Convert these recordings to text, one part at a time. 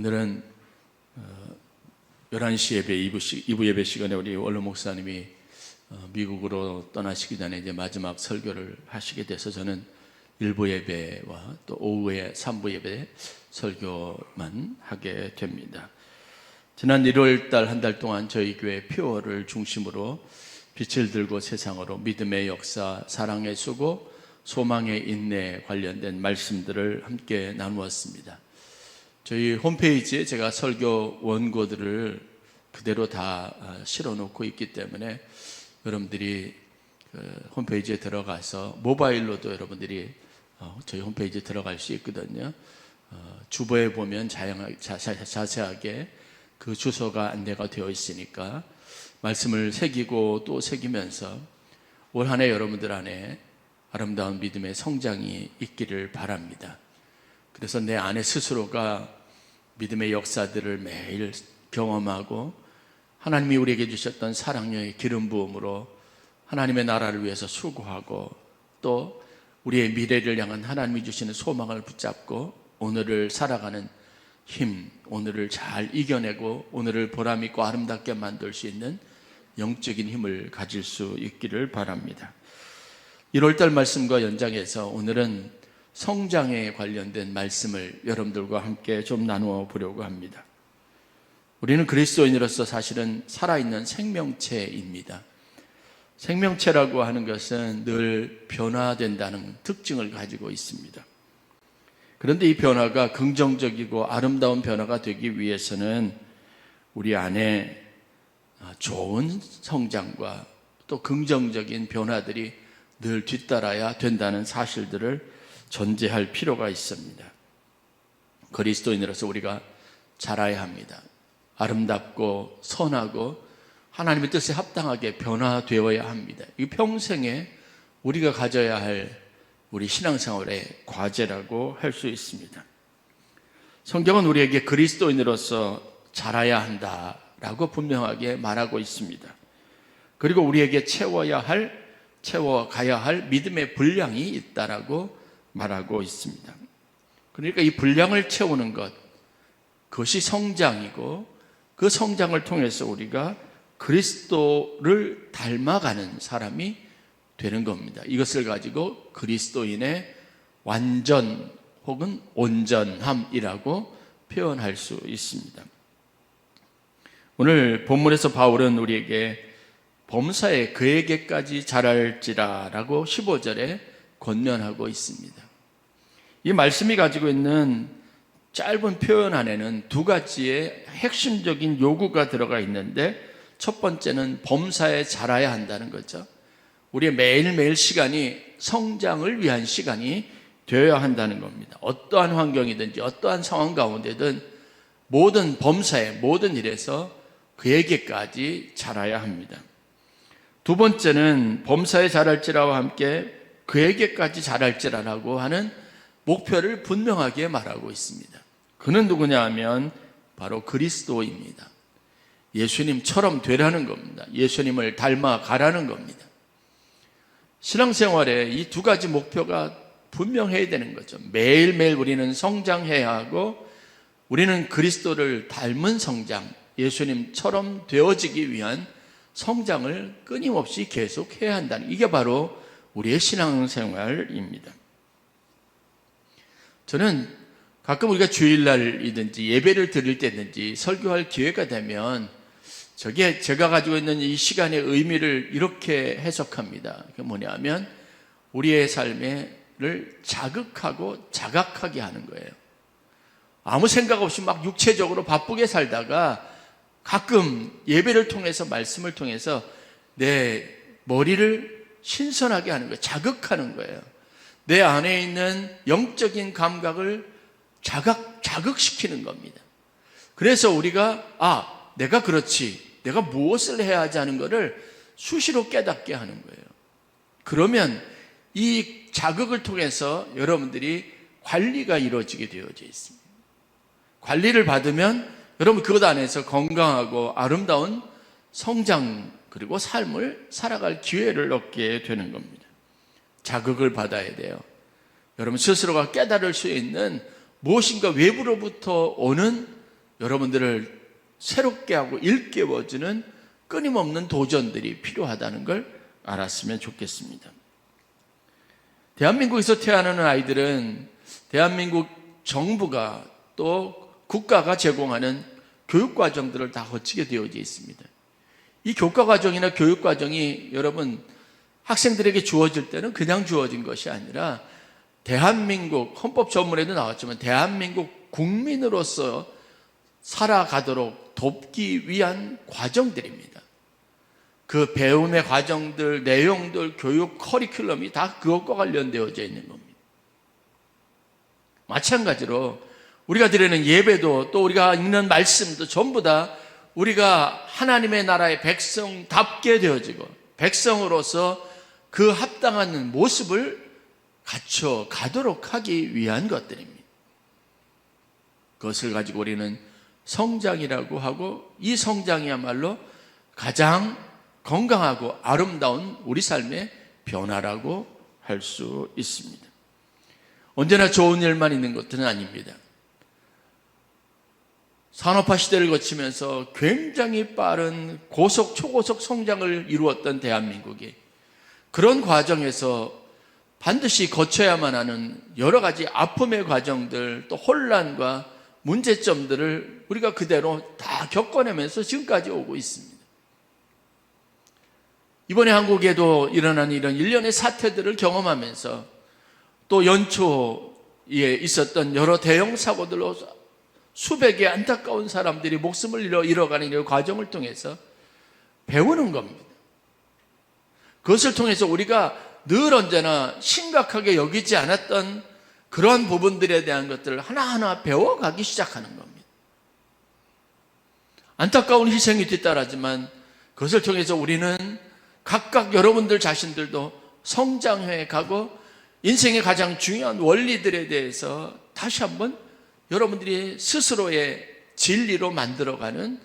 오늘은 11시 예배 2부 예배 시간에 우리 원로 목사님이 미국으로 떠나시기 전에 이제 마지막 설교를 하시게 돼서 저는 1부 예배와 또 오후에 3부 예배 설교만 하게 됩니다. 지난 1월 달 한 달 동안 저희 교회 퓨어를 중심으로 빛을 들고 세상으로 믿음의 역사, 사랑의 수고, 소망의 인내 관련된 말씀들을 함께 나누었습니다. 저희 홈페이지에 제가 설교 원고들을 그대로 다 실어놓고 있기 때문에 여러분들이 홈페이지에 들어가서 모바일로도 여러분들이 저희 홈페이지에 들어갈 수 있거든요. 주보에 보면 자세하게 그 주소가 안내가 되어 있으니까 말씀을 새기고 또 새기면서 올 한 해 여러분들 안에 아름다운 믿음의 성장이 있기를 바랍니다. 그래서 내 안에 스스로가 믿음의 역사들을 매일 경험하고 하나님이 우리에게 주셨던 사랑의 기름 부음으로 하나님의 나라를 위해서 수고하고 또 우리의 미래를 향한 하나님이 주시는 소망을 붙잡고 오늘을 살아가는 힘, 오늘을 잘 이겨내고 오늘을 보람있고 아름답게 만들 수 있는 영적인 힘을 가질 수 있기를 바랍니다. 1월달 말씀과 연장해서 오늘은 성장에 관련된 말씀을 여러분들과 함께 좀 나누어 보려고 합니다. 우리는 그리스도인으로서 사실은 살아있는 생명체입니다. 생명체라고 하는 것은 늘 변화된다는 특징을 가지고 있습니다. 그런데 이 변화가 긍정적이고 아름다운 변화가 되기 위해서는 우리 안에 좋은 성장과 또 긍정적인 변화들이 늘 뒤따라야 된다는 사실들을 전제할 필요가 있습니다. 그리스도인으로서 우리가 자라야 합니다. 아름답고 선하고 하나님의 뜻에 합당하게 변화되어야 합니다. 이 평생에 우리가 가져야 할 우리 신앙생활의 과제라고 할 수 있습니다. 성경은 우리에게 그리스도인으로서 자라야 한다라고 분명하게 말하고 있습니다. 그리고 우리에게 채워가야 할 믿음의 분량이 있다라고 말하고 있습니다. 그러니까 이 분량을 채우는 것, 그것이 성장이고 그 성장을 통해서 우리가 그리스도를 닮아가는 사람이 되는 겁니다. 이것을 가지고 그리스도인의 완전 혹은 온전함이라고 표현할 수 있습니다. 오늘 본문에서 바울은 우리에게 범사에 그에게까지 자랄지라라고 15절에 권면하고 있습니다. 이 말씀이 가지고 있는 짧은 표현 안에는 두 가지의 핵심적인 요구가 들어가 있는데 첫 번째는 범사에 자라야 한다는 거죠. 우리의 매일매일 시간이 성장을 위한 시간이 되어야 한다는 겁니다. 어떠한 환경이든지 어떠한 상황 가운데든 모든 범사에 모든 일에서 그에게까지 자라야 합니다. 두 번째는 범사에 자랄지라와 함께 그에게까지 자랄지라라고 하는 목표를 분명하게 말하고 있습니다. 그는 누구냐 하면 바로 그리스도입니다. 예수님처럼 되라는 겁니다. 예수님을 닮아가라는 겁니다. 신앙생활에 이 두 가지 목표가 분명해야 되는 거죠. 매일매일 우리는 성장해야 하고 우리는 그리스도를 닮은 성장, 예수님처럼 되어지기 위한 성장을 끊임없이 계속해야 한다는, 이게 바로 우리의 신앙생활입니다. 저는 가끔 우리가 주일날이든지 예배를 드릴 때든지 설교할 기회가 되면 저게 제가 가지고 있는 이 시간의 의미를 이렇게 해석합니다. 그게 뭐냐면 우리의 삶을 자극하고 자각하게 하는 거예요. 아무 생각 없이 막 육체적으로 바쁘게 살다가 가끔 예배를 통해서 말씀을 통해서 내 머리를 신선하게 하는 거예요. 자극하는 거예요. 내 안에 있는 영적인 감각을 자극시키는 겁니다. 그래서 우리가 내가 그렇지, 내가 무엇을 해야 하지 하는 것을 수시로 깨닫게 하는 거예요. 그러면 이 자극을 통해서 여러분들이 관리가 이루어지게 되어져 있습니다. 관리를 받으면 여러분 그것 안에서 건강하고 아름다운 성장 그리고 삶을 살아갈 기회를 얻게 되는 겁니다. 자극을 받아야 돼요. 여러분 스스로가 깨달을 수 있는 무엇인가 외부로부터 오는 여러분들을 새롭게 하고 일깨워주는 끊임없는 도전들이 필요하다는 걸 알았으면 좋겠습니다. 대한민국에서 태어나는 아이들은 대한민국 정부가 또 국가가 제공하는 교육과정들을 다 거치게 되어져 있습니다. 이 교과과정이나 교육과정이 여러분 학생들에게 주어질 때는 그냥 주어진 것이 아니라 대한민국 헌법 전문에도 나왔지만 대한민국 국민으로서 살아가도록 돕기 위한 과정들입니다. 그 배움의 과정들, 내용들, 교육 커리큘럼이 다 그것과 관련되어져 있는 겁니다. 마찬가지로 우리가 드리는 예배도 또 우리가 읽는 말씀도 전부 다 우리가 하나님의 나라의 백성답게 되어지고 백성으로서 그 합당한 모습을 갖춰 가도록 하기 위한 것들입니다. 그것을 가지고 우리는 성장이라고 하고 이 성장이야말로 가장 건강하고 아름다운 우리 삶의 변화라고 할 수 있습니다. 언제나 좋은 일만 있는 것은 아닙니다. 산업화 시대를 거치면서 굉장히 빠른 고속, 초고속 성장을 이루었던 대한민국이 그런 과정에서 반드시 거쳐야만 하는 여러 가지 아픔의 과정들, 또 혼란과 문제점들을 우리가 그대로 다 겪어내면서 지금까지 오고 있습니다. 이번에 한국에도 일어난 이런 일련의 사태들을 경험하면서 또 연초에 있었던 여러 대형 사고들로 수백의 안타까운 사람들이 목숨을 잃어가는 이 과정을 통해서 배우는 겁니다. 그것을 통해서 우리가 늘 언제나 심각하게 여기지 않았던 그러한 부분들에 대한 것들을 하나하나 배워가기 시작하는 겁니다. 안타까운 희생이 뒤따르지만 그것을 통해서 우리는 각각 여러분들 자신들도 성장해 가고 인생의 가장 중요한 원리들에 대해서 다시 한번 여러분들이 스스로의 진리로 만들어가는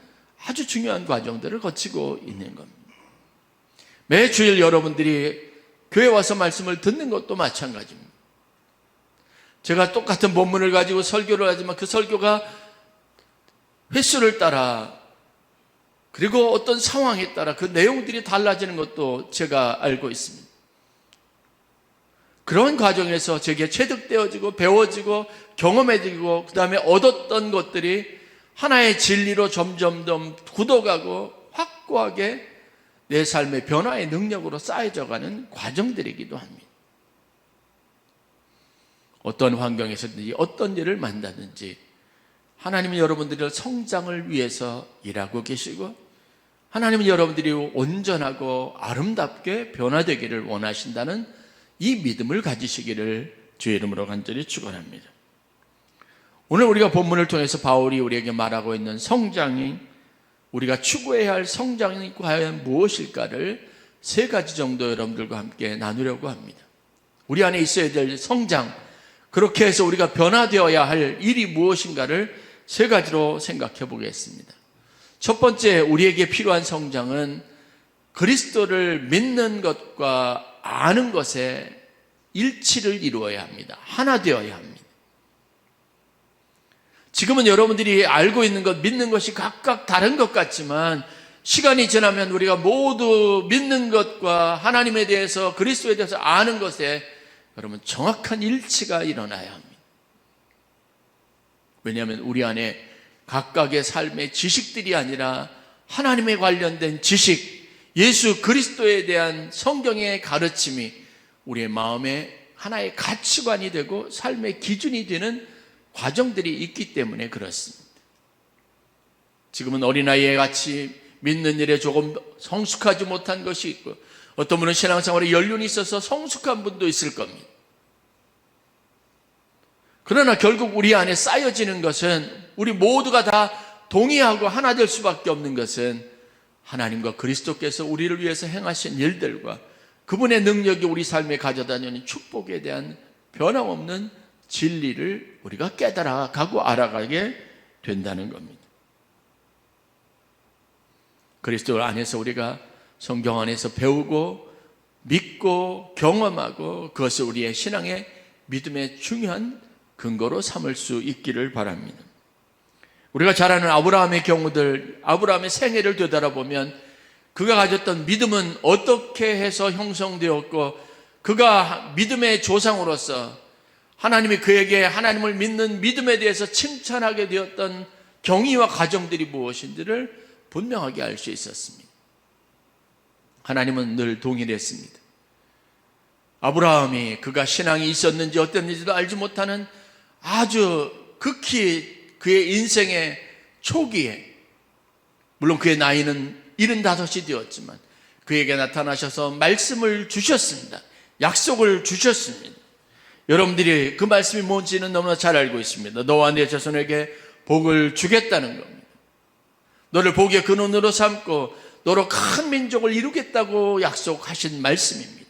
아주 중요한 과정들을 거치고 있는 겁니다. 매 주일 여러분들이 교회 와서 말씀을 듣는 것도 마찬가지입니다. 제가 똑같은 본문을 가지고 설교를 하지만 그 설교가 횟수를 따라 그리고 어떤 상황에 따라 그 내용들이 달라지는 것도 제가 알고 있습니다. 그런 과정에서 제게 체득되어지고 배워지고 경험해지고 그 다음에 얻었던 것들이 하나의 진리로 점점 더 굳어가고 확고하게 내 삶의 변화의 능력으로 쌓여져가는 과정들이기도 합니다. 어떤 환경에서든지 어떤 일을 만나든지 하나님은 여러분들의 성장을 위해서 일하고 계시고 하나님은 여러분들이 온전하고 아름답게 변화되기를 원하신다는 이 믿음을 가지시기를 주의 이름으로 간절히 축원합니다. 오늘 우리가 본문을 통해서 바울이 우리에게 말하고 있는 성장이 우리가 추구해야 할 성장이 과연 무엇일까를 세 가지 정도 여러분들과 함께 나누려고 합니다. 우리 안에 있어야 될 성장, 그렇게 해서 우리가 변화되어야 할 일이 무엇인가를 세 가지로 생각해 보겠습니다. 첫 번째, 우리에게 필요한 성장은 그리스도를 믿는 것과 아는 것에 일치를 이루어야 합니다. 하나 되어야 합니다. 지금은 여러분들이 알고 있는 것, 믿는 것이 각각 다른 것 같지만 시간이 지나면 우리가 모두 믿는 것과 하나님에 대해서 그리스도에 대해서 아는 것에 여러분 정확한 일치가 일어나야 합니다. 왜냐하면 우리 안에 각각의 삶의 지식들이 아니라 하나님에 관련된 지식, 예수 그리스도에 대한 성경의 가르침이 우리의 마음에 하나의 가치관이 되고 삶의 기준이 되는 과정들이 있기 때문에 그렇습니다. 지금은 어린아이에 같이 믿는 일에 조금 성숙하지 못한 것이 있고 어떤 분은 신앙생활에 연륜이 있어서 성숙한 분도 있을 겁니다. 그러나 결국 우리 안에 쌓여지는 것은 우리 모두가 다 동의하고 하나 될 수밖에 없는 것은 하나님과 그리스도께서 우리를 위해서 행하신 일들과 그분의 능력이 우리 삶에 가져다니는 축복에 대한 변함없는 진리를 우리가 깨달아가고 알아가게 된다는 겁니다. 그리스도 안에서 우리가 성경 안에서 배우고 믿고 경험하고 그것을 우리의 신앙의 믿음의 중요한 근거로 삼을 수 있기를 바랍니다. 우리가 잘 아는 아브라함의 경우들, 아브라함의 생애를 되돌아보면 그가 가졌던 믿음은 어떻게 해서 형성되었고, 그가 믿음의 조상으로서 하나님이 그에게 하나님을 믿는 믿음에 대해서 칭찬하게 되었던 경위와 과정들이 무엇인지를 분명하게 알 수 있었습니다. 하나님은 늘 동일했습니다. 아브라함이 그가 신앙이 있었는지 어땠는지도 알지 못하는 아주 극히 그의 인생의 초기에, 물론 그의 나이는 75이 되었지만 그에게 나타나셔서 말씀을 주셨습니다. 약속을 주셨습니다. 여러분들이 그 말씀이 뭔지는 너무나 잘 알고 있습니다. 너와 네 자손에게 복을 주겠다는 겁니다. 너를 복의 근원으로 삼고 너로 큰 민족을 이루겠다고 약속하신 말씀입니다.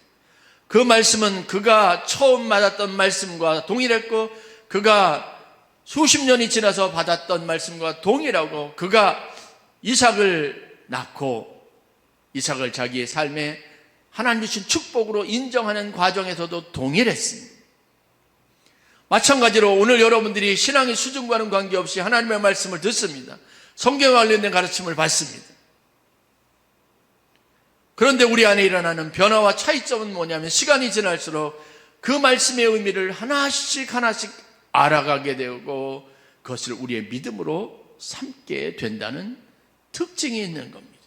그 말씀은 그가 처음 받았던 말씀과 동일했고, 그가 수십 년이 지나서 받았던 말씀과 동일하고, 그가 이삭을 낳고 이삭을 자기의 삶에 하나님 주신 축복으로 인정하는 과정에서도 동일했습니다. 마찬가지로 오늘 여러분들이 신앙의 수준과는 관계없이 하나님의 말씀을 듣습니다. 성경에 관련된 가르침을 받습니다. 그런데 우리 안에 일어나는 변화와 차이점은 뭐냐면, 시간이 지날수록 그 말씀의 의미를 하나씩 하나씩 알아가게 되고 그것을 우리의 믿음으로 삼게 된다는 특징이 있는 겁니다.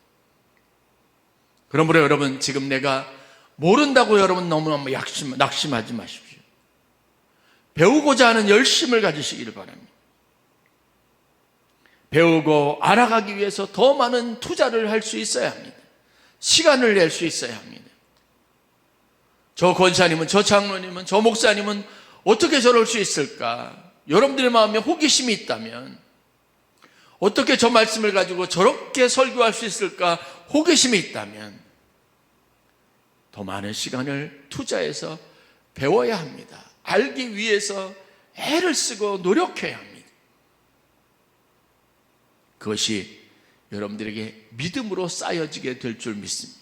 그러므로 여러분, 지금 내가 모른다고 여러분 너무 낙심하지 마십시오. 배우고자 하는 열심을 가지시기를 바랍니다. 배우고 알아가기 위해서 더 많은 투자를 할 수 있어야 합니다. 시간을 낼 수 있어야 합니다. 저 권사님은, 저 장로님은, 저 목사님은 어떻게 저럴 수 있을까? 여러분들의 마음에 호기심이 있다면, 어떻게 저 말씀을 가지고 저렇게 설교할 수 있을까? 호기심이 있다면 더 많은 시간을 투자해서 배워야 합니다. 알기 위해서 애를 쓰고 노력해야 합니다. 그것이 여러분들에게 믿음으로 쌓여지게 될 줄 믿습니다.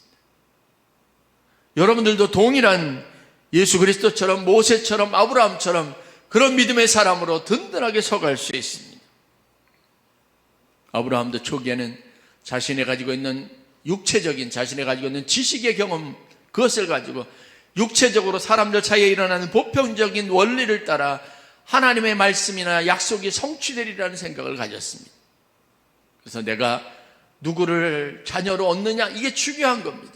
여러분들도 동일한 예수 그리스도처럼, 모세처럼, 아브라함처럼 그런 믿음의 사람으로 든든하게 서갈 수 있습니다. 아브라함도 초기에는 자신이 가지고 있는 육체적인, 자신이 가지고 있는 지식의 경험, 그것을 가지고 육체적으로 사람들 사이에 일어나는 보편적인 원리를 따라 하나님의 말씀이나 약속이 성취되리라는 생각을 가졌습니다. 그래서 내가 누구를 자녀로 얻느냐, 이게 중요한 겁니다.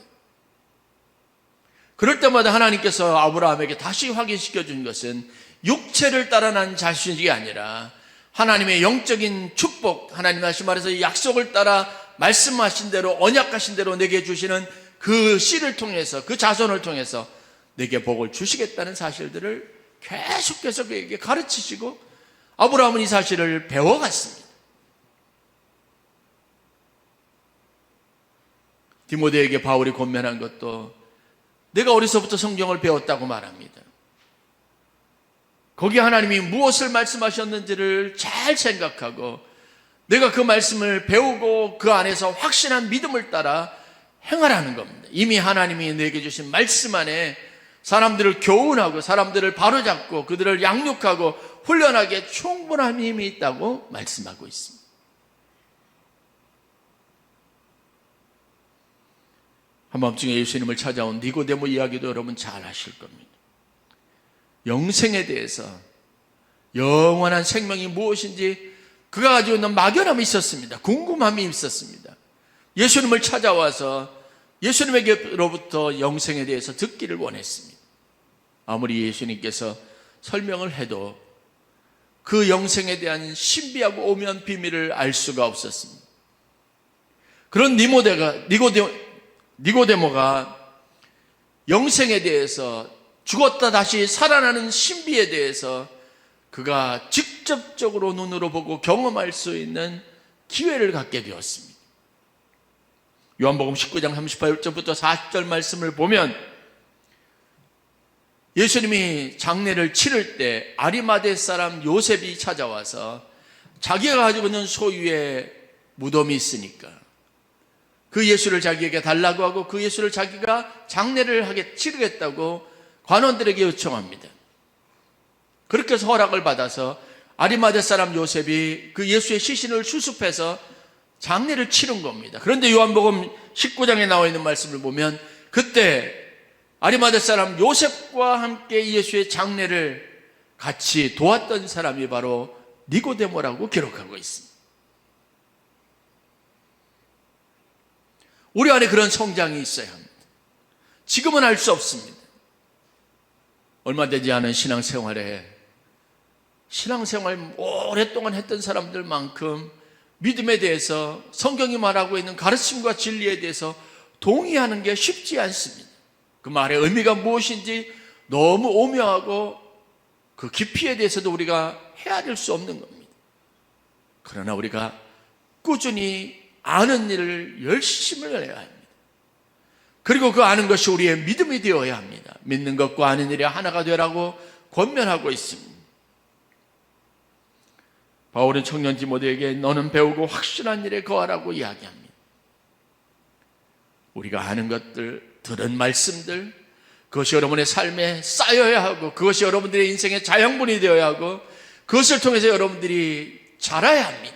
그럴 때마다 하나님께서 아브라함에게 다시 확인시켜 준 것은 육체를 따라 난 자식이 아니라 하나님의 영적인 축복, 하나님 다시 말해서 약속을 따라 말씀하신 대로, 언약하신 대로 내게 주시는 그 씨를 통해서, 그 자손을 통해서 내게 복을 주시겠다는 사실들을 계속해서 그에게 가르치시고, 아브라함은 이 사실을 배워갔습니다. 디모데에게 바울이 권면한 것도 내가 어려서부터 성경을 배웠다고 말합니다. 거기에 하나님이 무엇을 말씀하셨는지를 잘 생각하고 내가 그 말씀을 배우고 그 안에서 확신한 믿음을 따라 행하라는 겁니다. 이미 하나님이 내게 주신 말씀 안에 사람들을 교훈하고 사람들을 바로잡고 그들을 양육하고 훈련하기에 충분한 힘이 있다고 말씀하고 있습니다. 한밤중에 예수님을 찾아온 니고데모 이야기도 여러분 잘 아실 겁니다. 영생에 대해서, 영원한 생명이 무엇인지 그가 가지고 있는 막연함이 있었습니다. 궁금함이 있었습니다. 예수님을 찾아와서 예수님에게로부터 영생에 대해서 듣기를 원했습니다. 아무리 예수님께서 설명을 해도 그 영생에 대한 신비하고 오묘한 비밀을 알 수가 없었습니다. 그런 니고데모가 영생에 대해서, 죽었다 다시 살아나는 신비에 대해서 그가 직접적으로 눈으로 보고 경험할 수 있는 기회를 갖게 되었습니다. 요한복음 19장 38절부터 40절 말씀을 보면 예수님이 장례를 치를 때 아리마대 사람 요셉이 찾아와서 자기가 가지고 있는 소유의 무덤이 있으니까 그 예수를 자기에게 달라고 하고 그 예수를 자기가 장례를 치르겠다고 관원들에게 요청합니다. 그렇게 해서 허락을 받아서 아리마대 사람 요셉이 그 예수의 시신을 수습해서 장례를 치른 겁니다. 그런데 요한복음 19장에 나와 있는 말씀을 보면 그때 아리마대 사람 요셉과 함께 예수의 장례를 같이 도왔던 사람이 바로 니고데모라고 기록하고 있습니다. 우리 안에 그런 성장이 있어야 합니다. 지금은 알 수 없습니다. 얼마 되지 않은 신앙생활 오랫동안 했던 사람들만큼 믿음에 대해서 성경이 말하고 있는 가르침과 진리에 대해서 동의하는 게 쉽지 않습니다. 그 말의 의미가 무엇인지 너무 오묘하고 그 깊이에 대해서도 우리가 헤아릴 수 없는 겁니다. 그러나 우리가 꾸준히 아는 일을 열심히 해야 합니다. 그리고 그 아는 것이 우리의 믿음이 되어야 합니다. 믿는 것과 아는 일이 하나가 되라고 권면하고 있습니다. 바울은 청년 디모데에게 너는 배우고 확실한 일에 거하라고 이야기합니다. 우리가 아는 것들, 들은 말씀들, 그것이 여러분의 삶에 쌓여야 하고 그것이 여러분들의 인생의 자양분이 되어야 하고 그것을 통해서 여러분들이 자라야 합니다.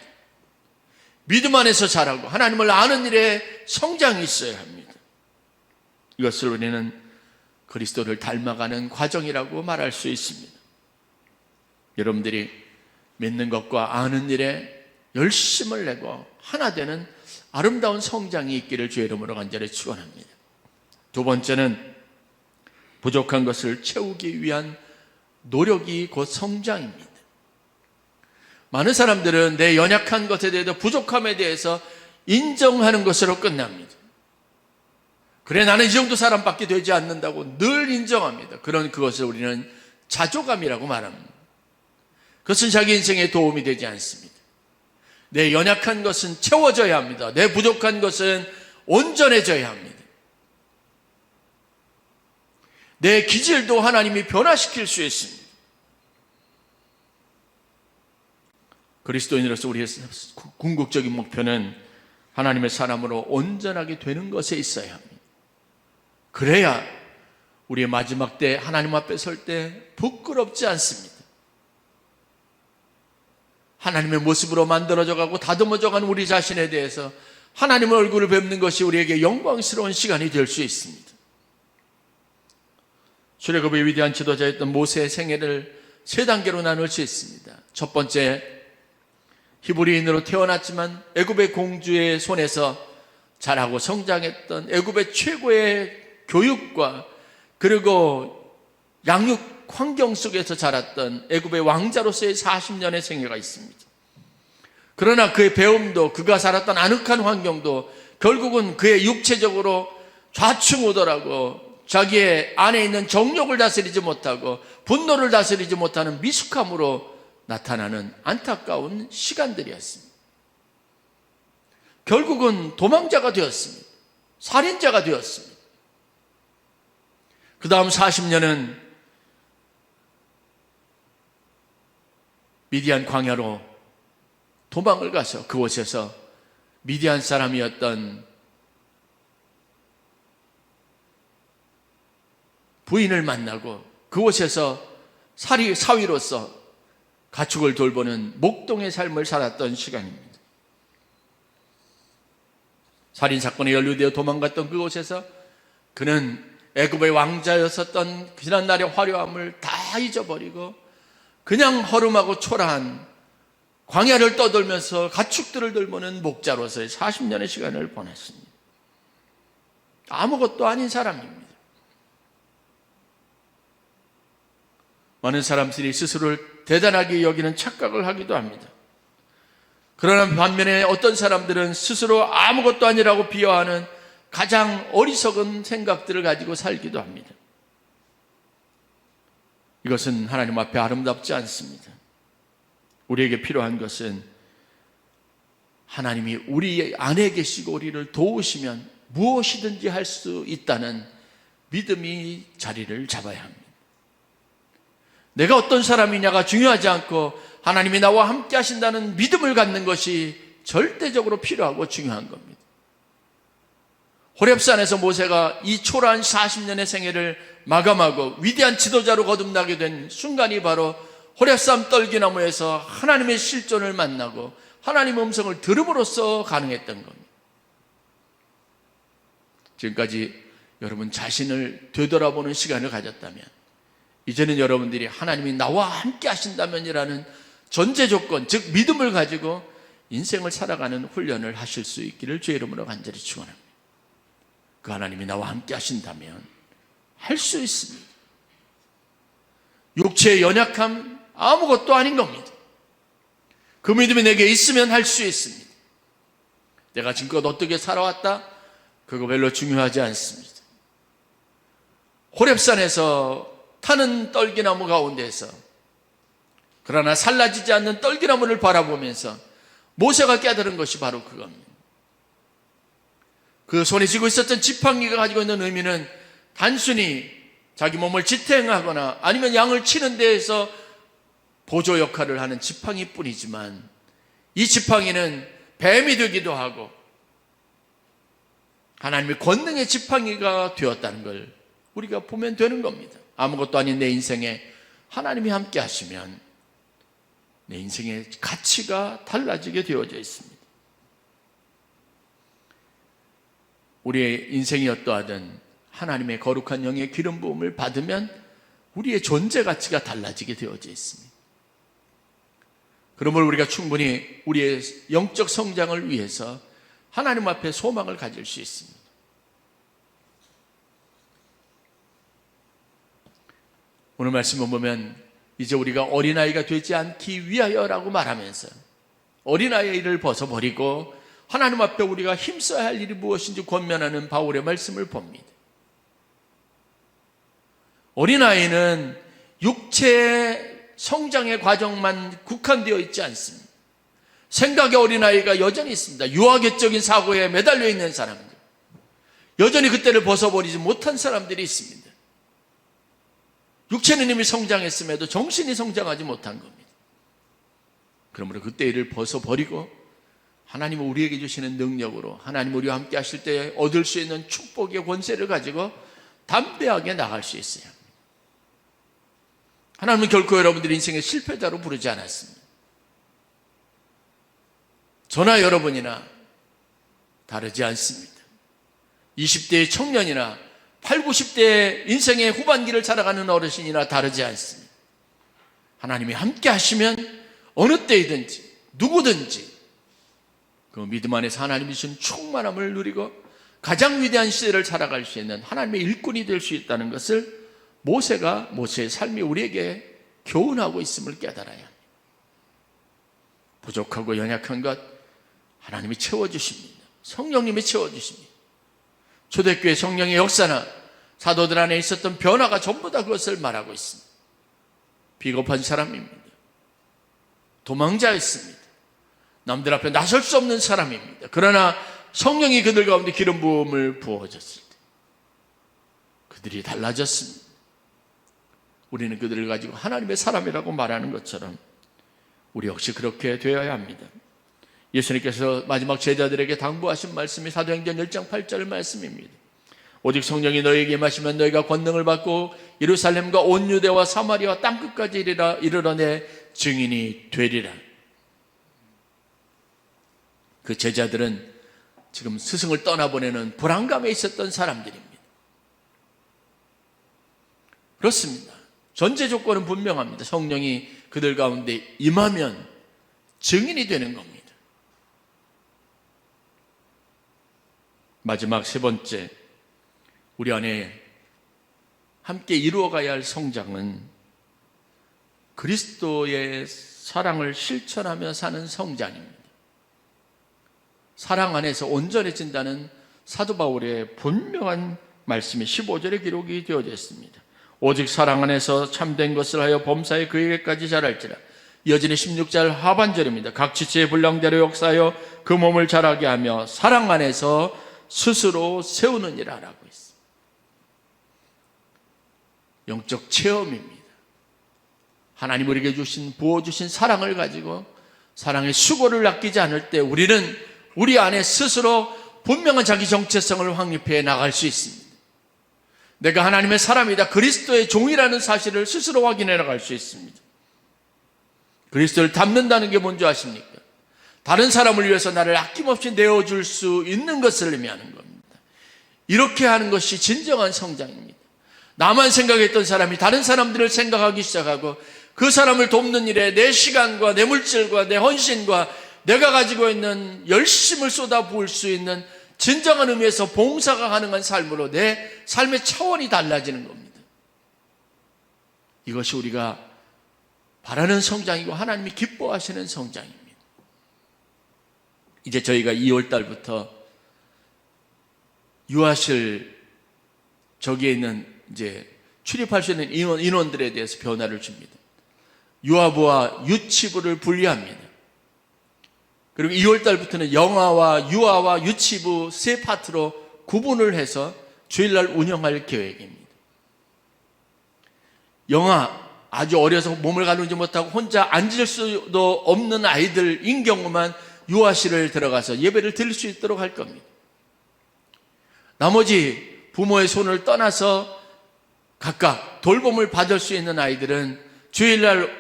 믿음 안에서 자라고 하나님을 아는 일에 성장이 있어야 합니다. 이것을 우리는 그리스도를 닮아가는 과정이라고 말할 수 있습니다. 여러분들이 믿는 것과 아는 일에 열심을 내고 하나 되는 아름다운 성장이 있기를 주의 이름으로 간절히 축원합니다. 두 번째는 부족한 것을 채우기 위한 노력이 곧 성장입니다. 많은 사람들은 내 연약한 것에 대해서 부족함에 대해서 인정하는 것으로 끝납니다. 그래 나는 이 정도 사람밖에 되지 않는다고 늘 인정합니다. 그런 그것을 우리는 자조감이라고 말합니다. 그것은 자기 인생에 도움이 되지 않습니다. 내 연약한 것은 채워져야 합니다. 내 부족한 것은 온전해져야 합니다. 내 기질도 하나님이 변화시킬 수 있습니다. 그리스도인으로서 우리의 궁극적인 목표는 하나님의 사람으로 온전하게 되는 것에 있어야 합니다. 그래야 우리의 마지막 때 하나님 앞에 설 때 부끄럽지 않습니다. 하나님의 모습으로 만들어져 가고 다듬어져 가는 우리 자신에 대해서 하나님의 얼굴을 뵙는 것이 우리에게 영광스러운 시간이 될 수 있습니다. 출애굽의 위대한 지도자였던 모세의 생애를 세 단계로 나눌 수 있습니다. 첫 번째, 히브리인으로 태어났지만 애굽의 공주의 손에서 자라고 성장했던 애굽의 최고의 교육과 그리고 양육 환경 속에서 자랐던 애굽의 왕자로서의 40년의 생애가 있습니다. 그러나 그의 배움도 그가 살았던 아늑한 환경도 결국은 그의 육체적으로 좌충우돌하고 자기의 안에 있는 정욕을 다스리지 못하고 분노를 다스리지 못하는 미숙함으로 나타나는 안타까운 시간들이었습니다. 결국은 도망자가 되었습니다. 살인자가 되었습니다. 그 다음 40년은 미디안 광야로 도망을 가서 그곳에서 미디안 사람이었던 부인을 만나고 그곳에서 사위로서 가축을 돌보는 목동의 삶을 살았던 시간입니다. 살인사건에 연루되어 도망갔던 그곳에서 그는 애굽의 왕자였었던 지난날의 화려함을 다 잊어버리고 그냥 허름하고 초라한 광야를 떠돌면서 가축들을 돌보는 목자로서의 40년의 시간을 보냈습니다. 아무것도 아닌 사람입니다. 많은 사람들이 스스로를 대단하게 여기는 착각을 하기도 합니다. 그러나 반면에 어떤 사람들은 스스로 아무것도 아니라고 비하하는 가장 어리석은 생각들을 가지고 살기도 합니다. 이것은 하나님 앞에 아름답지 않습니다. 우리에게 필요한 것은 하나님이 우리 안에 계시고 우리를 도우시면 무엇이든지 할 수 있다는 믿음이 자리를 잡아야 합니다. 내가 어떤 사람이냐가 중요하지 않고 하나님이 나와 함께 하신다는 믿음을 갖는 것이 절대적으로 필요하고 중요한 겁니다. 호렙산에서 모세가 이 초라한 40년의 생애를 마감하고 위대한 지도자로 거듭나게 된 순간이 바로 호렙산 떨기나무에서 하나님의 실존을 만나고 하나님의 음성을 들음으로써 가능했던 겁니다. 지금까지 여러분 자신을 되돌아보는 시간을 가졌다면, 이제는 여러분들이 하나님이 나와 함께 하신다면이라는 전제 조건, 즉 믿음을 가지고 인생을 살아가는 훈련을 하실 수 있기를 주의 이름으로 간절히 축원합니다. 그 하나님이 나와 함께 하신다면 할 수 있습니다. 육체의 연약함 아무것도 아닌 겁니다. 그 믿음이 내게 있으면 할 수 있습니다. 내가 지금껏 어떻게 살아왔다? 그거 별로 중요하지 않습니다. 호렙산에서 타는 떨기나무 가운데에서, 그러나 살라지지 않는 떨기나무를 바라보면서 모세가 깨달은 것이 바로 그겁니다. 그 손에 쥐고 있었던 지팡이가 가지고 있는 의미는 단순히 자기 몸을 지탱하거나 아니면 양을 치는 데에서 보조 역할을 하는 지팡이뿐이지만, 이 지팡이는 뱀이 되기도 하고 하나님의 권능의 지팡이가 되었다는 걸 우리가 보면 되는 겁니다. 아무것도 아닌 내 인생에 하나님이 함께 하시면 내 인생의 가치가 달라지게 되어져 있습니다. 우리의 인생이 어떠하든 하나님의 거룩한 영의 기름 부음을 받으면 우리의 존재 가치가 달라지게 되어져 있습니다. 그러므로 우리가 충분히 우리의 영적 성장을 위해서 하나님 앞에 소망을 가질 수 있습니다. 오늘 말씀을 보면 이제 우리가 어린아이가 되지 않기 위하여라고 말하면서 어린아이를 벗어버리고 하나님 앞에 우리가 힘써야 할 일이 무엇인지 권면하는 바울의 말씀을 봅니다. 어린아이는 육체의 성장의 과정만 국한되어 있지 않습니다. 생각의 어린아이가 여전히 있습니다. 유아계적인 사고에 매달려 있는 사람들, 여전히 그때를 벗어버리지 못한 사람들이 있습니다. 육체는 이미 성장했음에도 정신이 성장하지 못한 겁니다. 그러므로 그때를 벗어버리고 하나님은 우리에게 주시는 능력으로 하나님 우리와 함께 하실 때 얻을 수 있는 축복의 권세를 가지고 담대하게 나갈 수 있어야 합니다. 하나님은 결코 여러분들이 인생의 실패자로 부르지 않았습니다. 저나 여러분이나 다르지 않습니다. 20대의 청년이나 8, 90대의 인생의 후반기를 살아가는 어르신이나 다르지 않습니다. 하나님이 함께 하시면 어느 때이든지 누구든지 그 믿음 안에서 하나님이 주신 충만함을 누리고 가장 위대한 시대를 살아갈 수 있는 하나님의 일꾼이 될 수 있다는 것을 모세의 삶이 우리에게 교훈하고 있음을 깨달아야 합니다. 부족하고 연약한 것 하나님이 채워주십니다. 성령님이 채워주십니다. 초대교회 성령의 역사나 사도들 안에 있었던 변화가 전부 다 그것을 말하고 있습니다. 비겁한 사람입니다. 도망자였습니다. 남들 앞에 나설 수 없는 사람입니다. 그러나 성령이 그들 가운데 기름 부음을 부어줬을 때 그들이 달라졌습니다. 우리는 그들을 가지고 하나님의 사람이라고 말하는 것처럼 우리 역시 그렇게 되어야 합니다. 예수님께서 마지막 제자들에게 당부하신 말씀이 사도행전 1장 8절 말씀입니다. 오직 성령이 너희에게 임하시면 너희가 권능을 받고 예루살렘과 온 유대와 사마리아 땅끝까지 이르러 내 증인이 되리라. 그 제자들은 지금 스승을 떠나보내는 불안감에 있었던 사람들입니다. 그렇습니다. 전제 조건은 분명합니다. 성령이 그들 가운데 임하면 증인이 되는 겁니다. 마지막 세 번째, 우리 안에 함께 이루어가야 할 성장은 그리스도의 사랑을 실천하며 사는 성장입니다. 사랑 안에서 온전해진다는 사도 바울의 분명한 말씀이 15절에 기록이 되어져 있습니다. 오직 사랑 안에서 참된 것을 하여 범사에 그에게까지 자랄지라. 이어지는 16절 하반절입니다. 각 지체의 분량대로 역사하여 그 몸을 자라게 하며 사랑 안에서 스스로 세우느니라 라고 있습니다. 영적 체험입니다. 하나님 우리에게 부어주신 사랑을 가지고 사랑의 수고를 아끼지 않을 때 우리는 우리 안에 스스로 분명한 자기 정체성을 확립해 나갈 수 있습니다. 내가 하나님의 사람이다, 그리스도의 종이라는 사실을 스스로 확인해 나갈 수 있습니다. 그리스도를 닮는다는 게 뭔지 아십니까? 다른 사람을 위해서 나를 아낌없이 내어줄 수 있는 것을 의미하는 겁니다. 이렇게 하는 것이 진정한 성장입니다. 나만 생각했던 사람이 다른 사람들을 생각하기 시작하고 그 사람을 돕는 일에 내 시간과 내 물질과 내 헌신과 내가 가지고 있는 열심을 쏟아부을 수 있는 진정한 의미에서 봉사가 가능한 삶으로 내 삶의 차원이 달라지는 겁니다. 이것이 우리가 바라는 성장이고 하나님이 기뻐하시는 성장입니다. 이제 저희가 2월 달부터 유아실 저기에 있는 이제 출입할 수 있는 인원들에 대해서 변화를 줍니다. 유아부와 유치부를 분리합니다. 그리고 2월 달부터는 영아와 유아와 유치부 세 파트로 구분을 해서 주일날 운영할 계획입니다. 영아, 아주 어려서 몸을 가누지 못하고 혼자 앉을 수도 없는 아이들인 경우만 유아실을 들어가서 예배를 드릴 수 있도록 할 겁니다. 나머지 부모의 손을 떠나서 각각 돌봄을 받을 수 있는 아이들은 주일날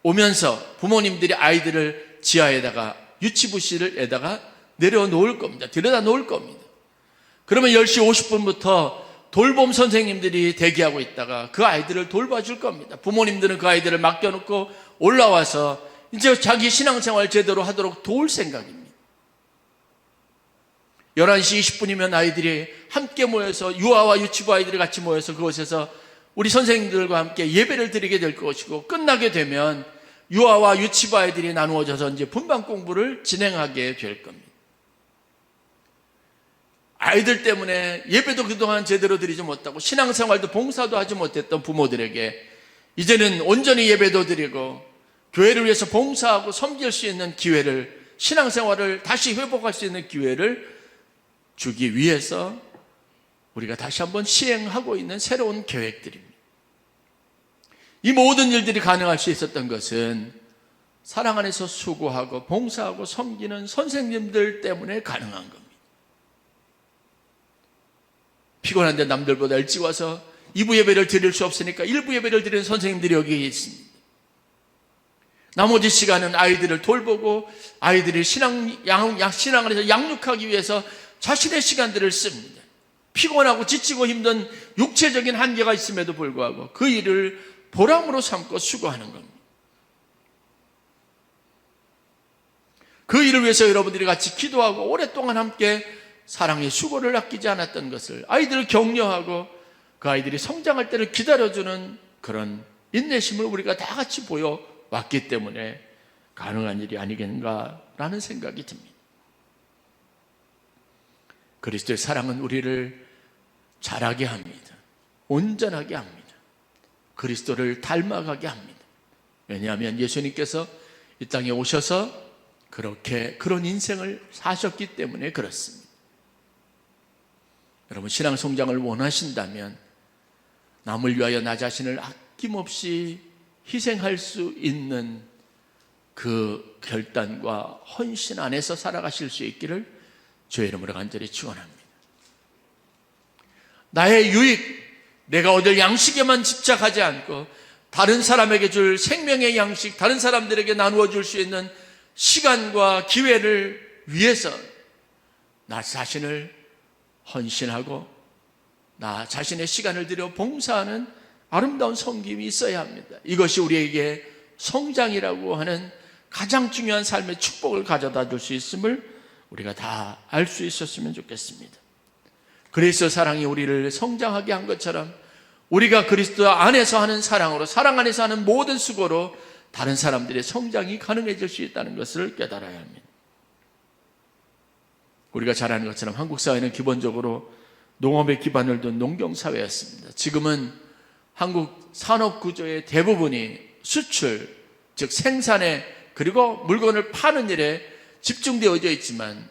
오면서 부모님들이 아이들을 지하에다가 유치부실에다가 내려놓을 겁니다. 들여다 놓을 겁니다. 그러면 10시 50분부터 돌봄 선생님들이 대기하고 있다가 그 아이들을 돌봐줄 겁니다. 부모님들은 그 아이들을 맡겨놓고 올라와서 이제 자기 신앙생활 제대로 하도록 도울 생각입니다. 11시 20분이면 아이들이 함께 모여서 유아와 유치부 아이들이 같이 모여서 그곳에서 우리 선생님들과 함께 예배를 드리게 될 것이고 끝나게 되면 유아와 유치부 아이들이 나누어져서 이제 분반 공부를 진행하게 될 겁니다. 아이들 때문에 예배도 그동안 제대로 드리지 못하고 신앙생활도 봉사도 하지 못했던 부모들에게 이제는 온전히 예배도 드리고 교회를 위해서 봉사하고 섬길 수 있는 기회를, 신앙생활을 다시 회복할 수 있는 기회를 주기 위해서 우리가 다시 한번 시행하고 있는 새로운 계획들입니다. 이 모든 일들이 가능할 수 있었던 것은 사랑 안에서 수고하고 봉사하고 섬기는 선생님들 때문에 가능한 겁니다. 피곤한데 남들보다 일찍 와서 2부 예배를 드릴 수 없으니까 1부 예배를 드리는 선생님들이 여기 있습니다. 나머지 시간은 아이들을 돌보고 아이들이 신앙 안에서 양육하기 위해서 자신의 시간들을 씁니다. 피곤하고 지치고 힘든 육체적인 한계가 있음에도 불구하고 그 일을 보람으로 삼고 수고하는 겁니다. 그 일을 위해서 여러분들이 같이 기도하고 오랫동안 함께 사랑의 수고를 아끼지 않았던 것을 아이들을 격려하고 그 아이들이 성장할 때를 기다려주는 그런 인내심을 우리가 다 같이 보여왔기 때문에 가능한 일이 아니겠는가라는 생각이 듭니다. 그리스도의 사랑은 우리를 자라게 합니다. 온전하게 합니다. 그리스도를 닮아가게 합니다. 왜냐하면 예수님께서 이 땅에 오셔서 그런 인생을 사셨기 때문에 그렇습니다. 여러분, 신앙 성장을 원하신다면 남을 위하여 나 자신을 아낌없이 희생할 수 있는 그 결단과 헌신 안에서 살아가실 수 있기를 주의 이름으로 간절히 축원합니다. 나의 유익, 내가 얻을 양식에만 집착하지 않고 다른 사람에게 줄 생명의 양식, 다른 사람들에게 나누어 줄 수 있는 시간과 기회를 위해서 나 자신을 헌신하고 나 자신의 시간을 들여 봉사하는 아름다운 섬김이 있어야 합니다. 이것이 우리에게 성장이라고 하는 가장 중요한 삶의 축복을 가져다 줄 수 있음을 우리가 다 알 수 있었으면 좋겠습니다. 그리스도 사랑이 우리를 성장하게 한 것처럼 우리가 그리스도 안에서 하는 사랑으로, 사랑 안에서 하는 모든 수고로 다른 사람들의 성장이 가능해질 수 있다는 것을 깨달아야 합니다. 우리가 잘 아는 것처럼 한국 사회는 기본적으로 농업에 기반을 둔 농경사회였습니다. 지금은 한국 산업 구조의 대부분이 수출, 즉 생산에 그리고 물건을 파는 일에 집중되어져 있지만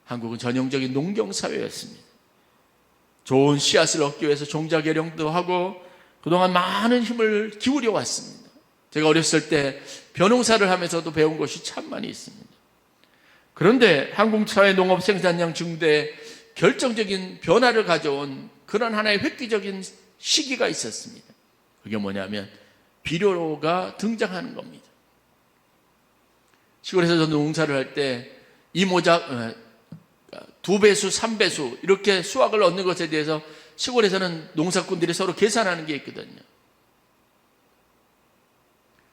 한국은 전형적인 농경사회였습니다. 좋은 씨앗을 얻기 위해서 종자개량도 하고 그동안 많은 힘을 기울여 왔습니다. 제가 어렸을 때 벼농사를 하면서도 배운 것이 참 많이 있습니다. 그런데 한국 사회 농업 생산량 증대에 결정적인 변화를 가져온 그런 하나의 획기적인 시기가 있었습니다. 그게 뭐냐면 비료가 등장하는 겁니다. 시골에서 저 농사를 할 때 이 모작 2배수, 3배수 이렇게 수확을 얻는 것에 대해서 시골에서는 농사꾼들이 서로 계산하는 게 있거든요.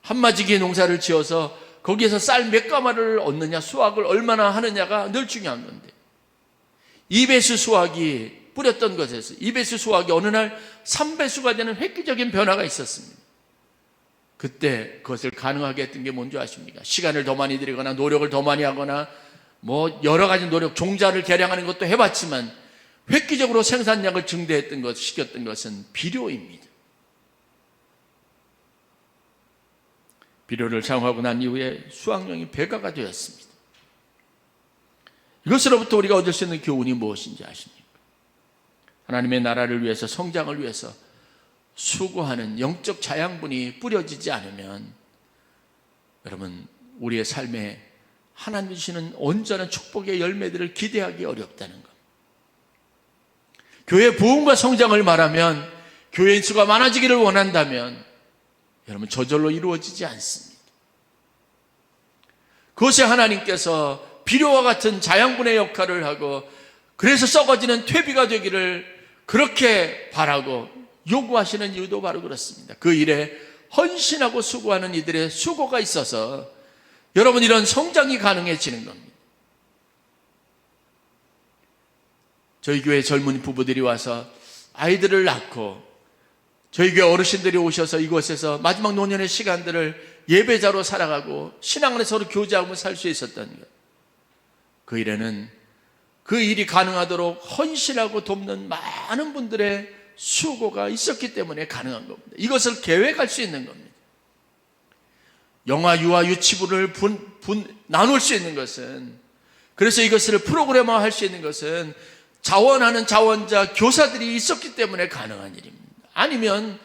한마지기의 농사를 지어서 거기에서 쌀 몇 가마를 얻느냐, 수확을 얼마나 하느냐가 늘 중요한 건데, 2배수 수확이 뿌렸던 것에서 2배수 수확이 어느 날 3배수가 되는 획기적인 변화가 있었습니다. 그때 그것을 가능하게 했던 게 뭔지 아십니까? 시간을 더 많이 들이거나 노력을 더 많이 하거나 여러 가지 노력, 종자를 개량하는 것도 해봤지만 획기적으로 생산량을 증대했던 것, 시켰던 것은 비료입니다. 비료를 사용하고 난 이후에 수확량이 배가가 되었습니다. 이것으로부터 우리가 얻을 수 있는 교훈이 무엇인지 아십니까? 하나님의 나라를 위해서, 성장을 위해서 수고하는 영적 자양분이 뿌려지지 않으면 여러분, 우리의 삶에 하나님 주시는 온전한 축복의 열매들을 기대하기 어렵다는 것. 교회 부흥과 성장을 말하면, 교회인 수가 많아지기를 원한다면 여러분, 저절로 이루어지지 않습니다. 그것이 하나님께서 비료와 같은 자양분의 역할을 하고, 그래서 썩어지는 퇴비가 되기를 그렇게 바라고 요구하시는 이유도 바로 그렇습니다. 그 일에 헌신하고 수고하는 이들의 수고가 있어서 여러분, 이런 성장이 가능해지는 겁니다. 저희 교회 젊은 부부들이 와서 아이들을 낳고 저희 교회 어르신들이 오셔서 이곳에서 마지막 노년의 시간들을 예배자로 살아가고 신앙 안에 서로 교제하고 살 수 있었던 것. 그 일에는 그 일이 가능하도록 헌신하고 돕는 많은 분들의 수고가 있었기 때문에 가능한 겁니다. 이것을 계획할 수 있는 겁니다. 영아, 유아, 유치부를 나눌 수 있는 것은, 그래서 이것을 프로그래머 할 수 있는 것은 자원하는 자원자, 교사들이 있었기 때문에 가능한 일입니다. 아니면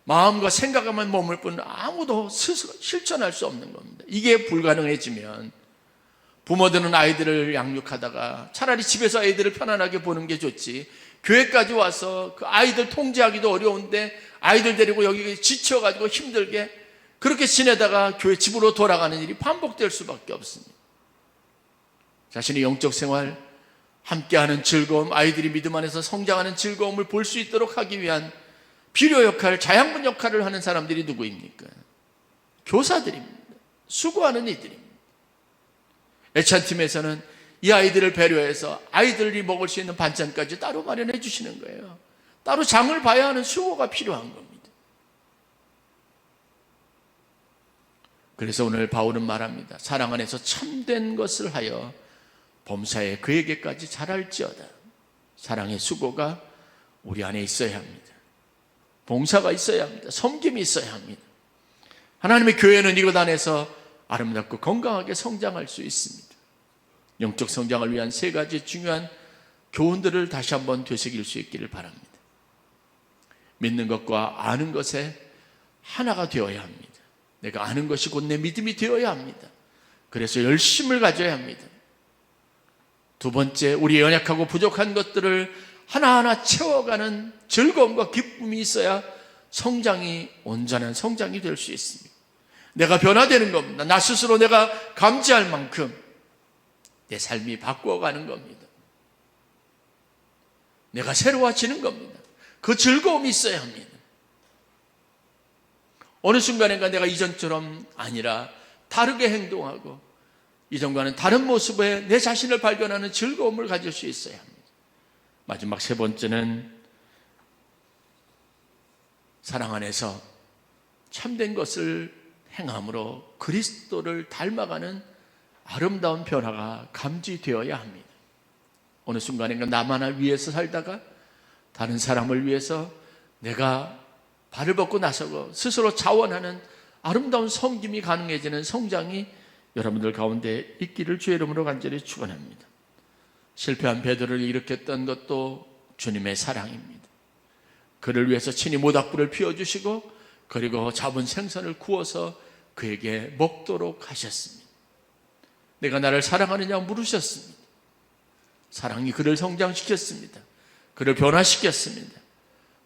마음과 생각에만 머물 뿐 아무도 스스로 실천할 수 없는 겁니다. 이게 불가능해지면 부모들은 아이들을 양육하다가 차라리 집에서 아이들을 편안하게 보는 게 좋지, 교회까지 와서 그 아이들 통제하기도 어려운데 아이들 데리고 여기 지쳐가지고 힘들게 그렇게 지내다가 교회 집으로 돌아가는 일이 반복될 수밖에 없습니다. 자신의 영적 생활, 함께하는 즐거움, 아이들이 믿음 안에서 성장하는 즐거움을 볼 수 있도록 하기 위한 비료 역할, 자양분 역할을 하는 사람들이 누구입니까? 교사들입니다. 수고하는 이들입니다. 애찬팀에서는 이 아이들을 배려해서 아이들이 먹을 수 있는 반찬까지 따로 마련해 주시는 거예요. 따로 장을 봐야 하는 수고가 필요한 겁니다. 그래서 오늘 바울은 말합니다. 사랑 안에서 참된 것을 하여 범사에 그에게까지 자랄지어다. 사랑의 수고가 우리 안에 있어야 합니다. 봉사가 있어야 합니다. 섬김이 있어야 합니다. 하나님의 교회는 이것 안에서 아름답고 건강하게 성장할 수 있습니다. 영적 성장을 위한 3가지 중요한 교훈들을 다시 한번 되새길 수 있기를 바랍니다. 믿는 것과 아는 것에 하나가 되어야 합니다. 내가 아는 것이 곧 내 믿음이 되어야 합니다. 그래서 열심을 가져야 합니다. 2번째, 우리의 연약하고 부족한 것들을 하나하나 채워가는 즐거움과 기쁨이 있어야 성장이, 온전한 성장이 될 수 있습니다. 내가 변화되는 겁니다. 나 스스로 내가 감지할 만큼 내 삶이 바꾸어가는 겁니다. 내가 새로워지는 겁니다. 그 즐거움이 있어야 합니다. 어느 순간인가 내가 이전처럼 아니라 다르게 행동하고 이전과는 다른 모습에 내 자신을 발견하는 즐거움을 가질 수 있어야 합니다. 마지막 3번째는 사랑 안에서 참된 것을 행함으로 그리스도를 닮아가는 아름다운 변화가 감지되어야 합니다. 어느 순간인가 남 하나 위해서 살다가 다른 사람을 위해서 내가 발을 벗고 나서고 스스로 자원하는 아름다운 섬김이 가능해지는 성장이 여러분들 가운데 있기를 주의 이름으로 간절히 축원합니다. 실패한 베드로를 일으켰던 것도 주님의 사랑입니다. 그를 위해서 친히 모닥불을 피워주시고 그리고 잡은 생선을 구워서 그에게 먹도록 하셨습니다. 내가 나를 사랑하느냐고 물으셨습니다. 사랑이 그를 성장시켰습니다. 그를 변화시켰습니다.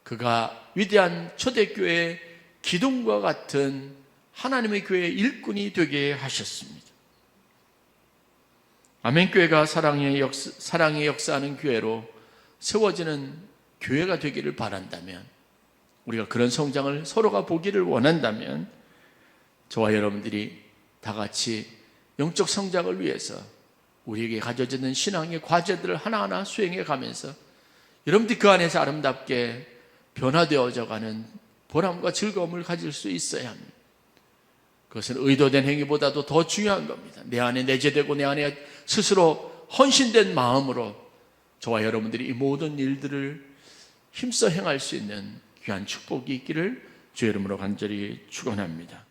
그가 위대한 초대교회의 기둥과 같은 하나님의 교회의 일꾼이 되게 하셨습니다. 아멘교회가 사랑의 역사하는 교회로 세워지는 교회가 되기를 바란다면, 우리가 그런 성장을 서로가 보기를 원한다면, 저와 여러분들이 다 같이 영적 성장을 위해서 우리에게 가져지는 신앙의 과제들을 하나하나 수행해 가면서 여러분들이 그 안에서 아름답게 변화되어져 가는 보람과 즐거움을 가질 수 있어야 합니다. 그것은 의도된 행위보다도 더 중요한 겁니다. 내 안에 내재되고 내 안에 스스로 헌신된 마음으로 저와 여러분들이 이 모든 일들을 힘써 행할 수 있는 귀한 축복이 있기를 주의 이름으로 간절히 축원합니다.